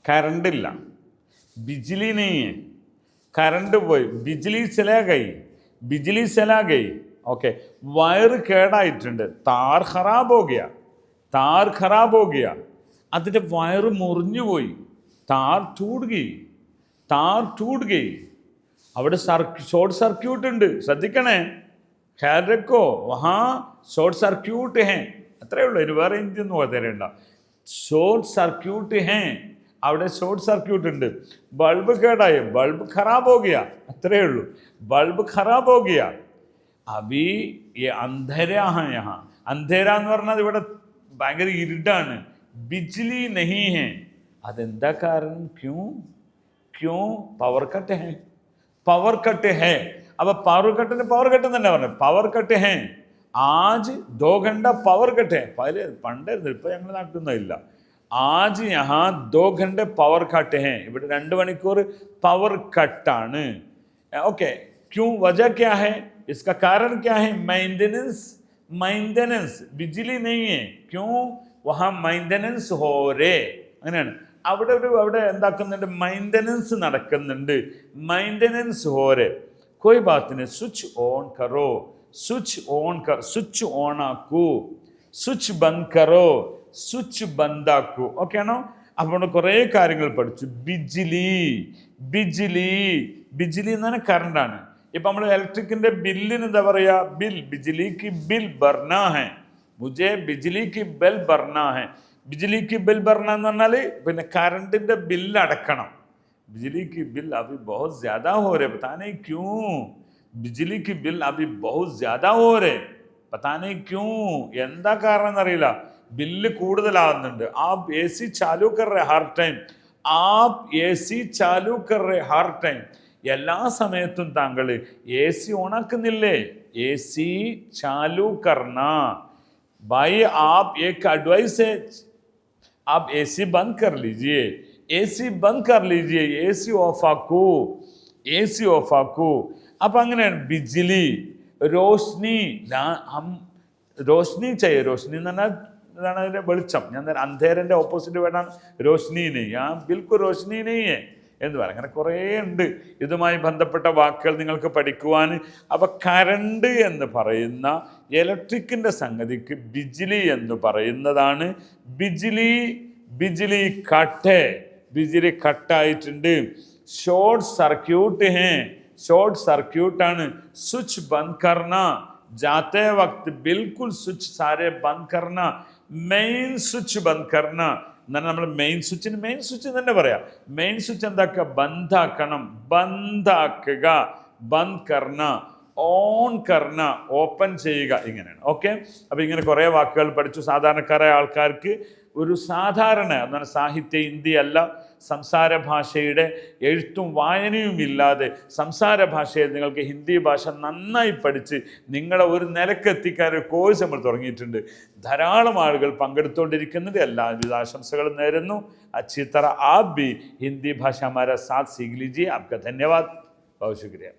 കറണ്ടില്ല, ബിജ്ലി നെയ്യ്, കറണ്ട് പോയി, ബിജ്ലി ചലാ ഗൈ, ബിജ്ലി ചലാ ഗൈ. ഓക്കെ, വയറ് കേടായിട്ടുണ്ട്, താർ ഖറാബ് ഹോ ഗയ, താർ ഖറാബ് ഹോ ഗയ. അതിൻ്റെ വയറ് മുറിഞ്ഞു പോയി, താർ ടൂട്ട് ഗൈ, താർ ടൂട്ട് ഗൈ. അവിടെ ഷോർട്ട് സർക്യൂട്ട് ഉണ്ട്, ശ്രദ്ധിക്കണേ. ഖ്യാൽ രക്കോ, വഹാ ഷോർട്ട് സർക്യൂട്ട് ഹേ. അത്രയേ ഉള്ളൂ, ഇനി വേറെ ഇന്ത്യൊന്നും തരേണ്ട. ഷോർട്ട് സർക്യൂട്ട് ഹേ, അവിടെ ഷോർട്ട് സർക്യൂട്ട് ഉണ്ട്. ബൾബ് കേടായി, ബൾബ് ഖറാബ് ഹോ ഗയ, അത്രയേ ഉള്ളൂ, ബൾബ് ഖറാബ് ഹോ ഗയ. അബി അന്ധേരാ ഹെ യഹാ. അന്ധേര എന്ന് പറഞ്ഞാൽ ഇവിടെ ഭയങ്കര ഇരുട്ടാണ്. ബിജ്ലി നഹീ ഹെ. അതെന്താ കാരണം? ക്യൂ പവർ കട്ട് ഹേ, പവർ കട്ട് ഹേ. അപ്പൊ പവർ കട്ടിന് പവർ കട്ട് തന്നെ പറഞ്ഞു, പവർ കട്ട് ഹേ. ആജ് 2 घंटा പവർ കട്ട് ഹേ. പണ്ടായിരുന്നു, ഇപ്പൊ ഞങ്ങൾ നാട്ടുന്നില്ല. ആജ് യഹാ 2 घंटे പവർ കട്ട് ഹേ. ഇവിടെ 2 മണിക്കൂർ പവർ കട്ടാണ്. ഓക്കെ, ക്യൂ വജ ക്യാ ഹേ, इसका कारण क्या है? मेंटेनेंस, मेंटेनेंस, बिजली नहीं है, क्यों? वहाँ मेंटेनेंस हो रहे. അങ്ങനെയാണ്. അവിടെ എന്താക്കുന്നുണ്ട്? മെയിൻ്റനൻസ് നടക്കുന്നുണ്ട്, മെയിൻ്റനൻസ് ഹോരെ. കോയി ബാത്തിന് സ്വിച്ച് ഓൺ കറോ, സ്വിച്ച് ഓൺ സ്വിച്ച് ഓൺ ആക്കൂ, സ്വിച്ച് ബന്ദ് കറോ, സ്വിച്ച് ബന്ദാക്കൂ. ഓക്കെ ആണോ? അപ്പോൾ കുറേ കാര്യങ്ങൾ പഠിച്ചു. ബിജ്ലി, ബിജ്ലി, ബിജ്ലി എന്ന് പറഞ്ഞാൽ കറണ്ടാണ്. ഇപ്പം നമ്മൾ ഇലക്ട്രിക്കിൻ്റെ ബില്ലിന് എന്താ പറയുക? ബിൽ, ബിജ്ലിക്ക് ബിൽ ഭർനാ ഹെ, മുझे ബിജ്ലി की बिल भरना है. ബിജ്ലിക്ക് ബിൽ ഭർന എന്ന് പറഞ്ഞാൽ പിന്നെ കറണ്ടിൻ്റെ ബില്ല് അടക്കണം. ബിജ്ലിക്ക് ബിൽ അഭി ബഹുത് ജ്യാദാ ഹോ രേ, പതാ നഹീ ക്യൂ. ബിജ്ലിക്ക് ബിൽ അഭി ബഹുത് ജ്യാദാ ഹോ രേ, പതാ നഹീ ക്യൂ. എന്താ കാരണം എന്നറിയില്ല, ബില്ല് കൂടുതലാകുന്നുണ്ട്. ആപ് എ സി ചാലു കർ രേ ഹർ ടൈം, ആപ് എ സി ചാലു കർ രേ ഹർ ടൈം. എല്ലാ സമയത്തും താങ്കൾ എ സി ഓണാക്കുന്നില്ലേ? എ സി ചാലു കർണ. ഭായി ആപ് ഏക് അഡ്വൈസ് ഹെ, आप एसी बंद कर लीजिए, एसी बंद कर लीजिए, एसी ऑफ आकू, एसी ऑफ आकू. അപ്പം അങ്ങനെയാണ്. ബിജ്ലി, റോഷ്നി, ഹം റോഷ്നി ചെയ്യേ. റോഷ്നി എന്ന് പറഞ്ഞാൽ ഇതാണ് അതിൻ്റെ വെളിച്ചം. ഞാൻ അന്ധേരൻ്റെ ഓപ്പോസിറ്റ് വേർഡാണ് റോഷ്നി നെയ്. ആ ബിൽക്കുൽ റോഷ്നി നെയ്യേ എന്ന് പറയാം. അങ്ങനെ കുറേ ഉണ്ട് ഇതുമായി ബന്ധപ്പെട്ട വാക്കുകൾ നിങ്ങൾക്ക് പഠിക്കുവാൻ. അപ്പം കറണ്ട് എന്ന് പറയുന്ന ഇലക്ട്രിക്കിൻ്റെ സംഗതിക്ക് ബിജ്ലി എന്ന് പറയുന്നതാണ്. ബിജ്ലി, ബിജ്ലി കട്ട്, ബിജ്ലി കട്ടായിട്ടുണ്ട്. ഷോർട്ട് സർക്യൂട്ട് ഹേ, ഷോർട്ട് സർക്യൂട്ടാണ്. സ്വിച്ച് ബന്ദ് കർണ, ജാത്തെ വക്ത് ബിൽക്കുൽ സ്വിച്ച് സാരെ ബന്ദ് കർണ, മെയിൻ സ്വിച്ച് ബന്ദ് കർണ. എന്നാൽ നമ്മൾ മെയിൻ സ്വിച്ചിന് മെയിൻ സ്വിച്ച് തന്നെ പറയാം. മെയിൻ സ്വിച്ച് എന്താക്കുക? ബന്ധാക്കണം, ബന്ധാക്കുക, ബന്ദ് കർണ, ഓൺ കർണ, ഓപ്പൺ ചെയ്യുക. ഇങ്ങനെയാണ്. ഓക്കെ, അപ്പം ഇങ്ങനെ കുറേ വാക്കുകൾ പഠിച്ചു. സാധാരണക്കാരായ ആൾക്കാർക്ക് ഒരു സാധാരണ എന്താണ് സാഹിത്യ ഇന്ത്യയല്ല, സംസാര ഭാഷയുടെ എഴുത്തും വായനയും ഇല്ലാതെ സംസാര ഭാഷയെ നിങ്ങൾക്ക് ഹിന്ദി ഭാഷ നന്നായി പഠിച്ച് നിങ്ങളെ ഒരു നിലക്കെത്തിക്കാൻ ഒരു കോഴ്സ് നമ്മൾ തുടങ്ങിയിട്ടുണ്ട്. ധാരാളം ആളുകൾ പങ്കെടുത്തുകൊണ്ടിരിക്കുന്നുണ്ട്. എല്ലാവിധ ആശംസകളും നേരുന്നു. अच्छी तरह आप भी हिंदी भाषा हमारा साथ सीख लीजिए. आपका धन्यवाद, बहुत शुक्रिया.